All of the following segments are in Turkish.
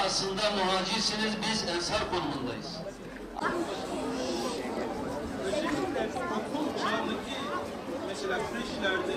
aslında muhacirsiniz, biz ensar konumundayız. Özellikle okul çağındaki mesela kreşlerde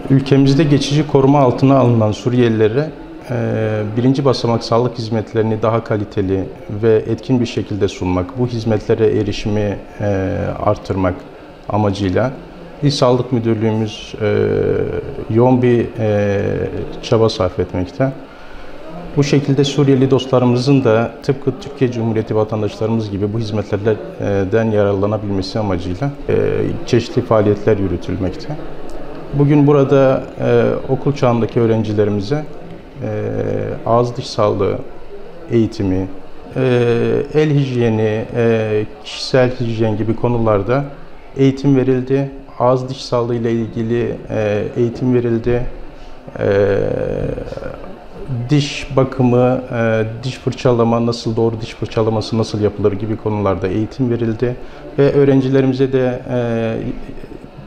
Ülkemizde geçici koruma altına alınan Suriyelilere birinci basamak sağlık hizmetlerini daha kaliteli ve etkin bir şekilde sunmak, bu hizmetlere erişimi artırmak amacıyla İl Sağlık Müdürlüğümüz yoğun bir çaba sarf etmekte. Bu şekilde Suriyeli dostlarımızın da tıpkı Türkiye Cumhuriyeti vatandaşlarımız gibi bu hizmetlerden yararlanabilmesi amacıyla çeşitli faaliyetler yürütülmekte. Bugün burada okul çağındaki öğrencilerimize ağız diş sağlığı eğitimi, el hijyeni, kişisel hijyen gibi konularda eğitim verildi. Ağız diş sağlığı ile ilgili eğitim verildi. Diş bakımı, diş fırçalama, doğru diş fırçalaması nasıl yapılır gibi konularda eğitim verildi. Ve öğrencilerimize de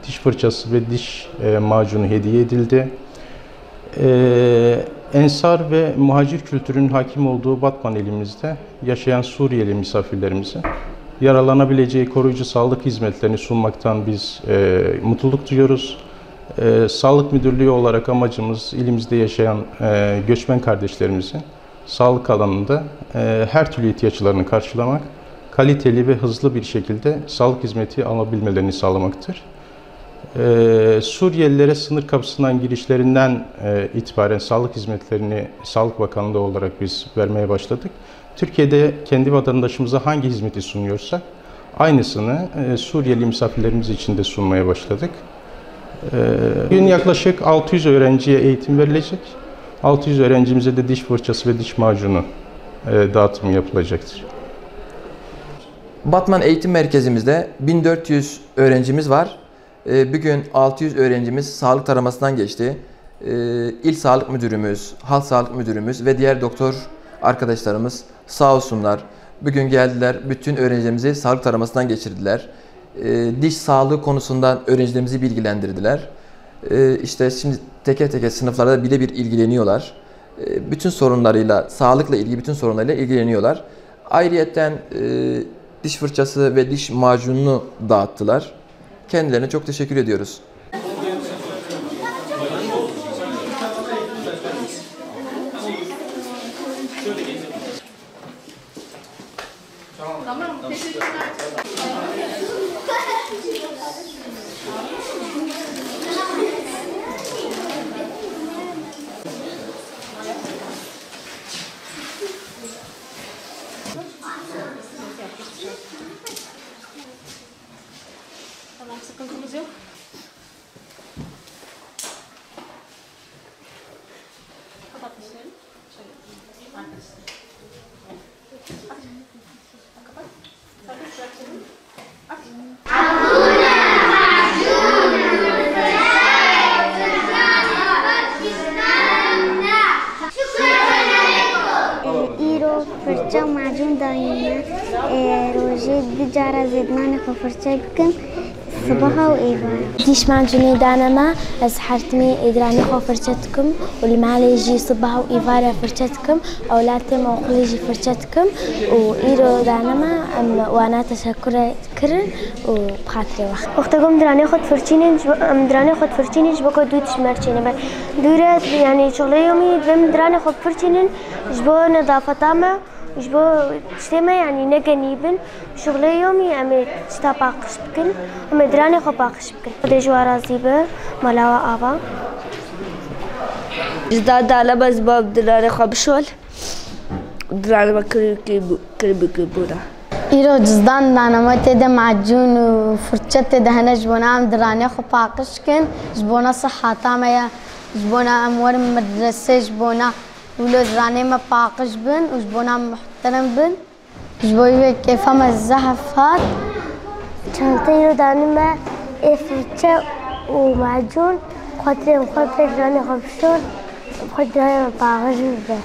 diş fırçası ve diş macunu hediye edildi. Ensar ve muhacir kültürünün hakim olduğu Batman ilimizde yaşayan Suriyeli misafirlerimize yararlanabileceği koruyucu sağlık hizmetlerini sunmaktan biz mutluluk duyuyoruz. Sağlık Müdürlüğü olarak amacımız ilimizde yaşayan göçmen kardeşlerimizin sağlık alanında her türlü ihtiyaçlarını karşılamak, kaliteli ve hızlı bir şekilde sağlık hizmeti alabilmelerini sağlamaktır. Suriyelilere sınır kapısından girişlerinden itibaren sağlık hizmetlerini Sağlık Bakanlığı olarak biz vermeye başladık. Türkiye'de kendi vatandaşımıza hangi hizmeti sunuyorsak aynısını Suriyeli misafirlerimiz için de sunmaya başladık. Bugün yaklaşık 600 öğrenciye eğitim verilecek. 600 öğrencimize de diş fırçası ve diş macunu dağıtımı yapılacaktır. Batman Eğitim Merkezimizde 1400 öğrencimiz var. Bugün 600 öğrencimiz sağlık taramasından geçti. İl Sağlık Müdürümüz, Halk Sağlık Müdürümüz ve diğer doktor arkadaşlarımız sağ olsunlar. Bugün geldiler, bütün öğrencilerimizi sağlık taramasından geçirdiler. Diş sağlığı konusundan öğrencilerimizi bilgilendirdiler. İşte şimdi teker teker sınıflarda birebir ilgileniyorlar. Bütün sorunlarıyla, sağlıkla ilgili bütün sorunlarıyla ilgileniyorlar. Ayrıyeten diş fırçası ve diş macununu dağıttılar. Kendilerine çok teşekkür ediyoruz. Tamam, teşekkürler. Tamam, sıkıntımız yok. Kapat dişleri. Şöyle. Arkadaşlar. Kapat. Sabit bırakalım. Aç. إيرو فرشة معجون دايما روجي دجارة زدنانة فرشة بكم صباحا وإيفا ديش معجوني دانما أسحرتمي إدراني خو فرشتكم والمالي يجي صباحا وإيفا فرشتكم أولادتي موقل يجي فرشتكم وإيرو دانما وأنا تشكر كرن وبخاطري وقت وقتكم دراني خد فرشيني دراني خد فرشيني جبكو دوتش مرشيني بس دورة يعني شغل يومي دراني خد فرشيني جبو نظافة تامة جبو تشتمه يعني نجنيبن شغل يومي أمي تشتاقش بكن أمي دراني خباقش بكن دجوارا زيبة ملاوا آبا ازداد على بس باب دراني خبشول دراني بكري بورا إيرو جزدان دانا ما تدا معجون وفرشة تدا هنا جبونا عم دراني خباقش كن جبونا صحة تامة جبونا أمور مدرسة جبونا ولد راني ما باقش بن وجبونا محترم بن جبوي كيفما الزحفات چانتای رو دانم فرچه و معجون خاطر رانی خوبشون خاطر باغش بوده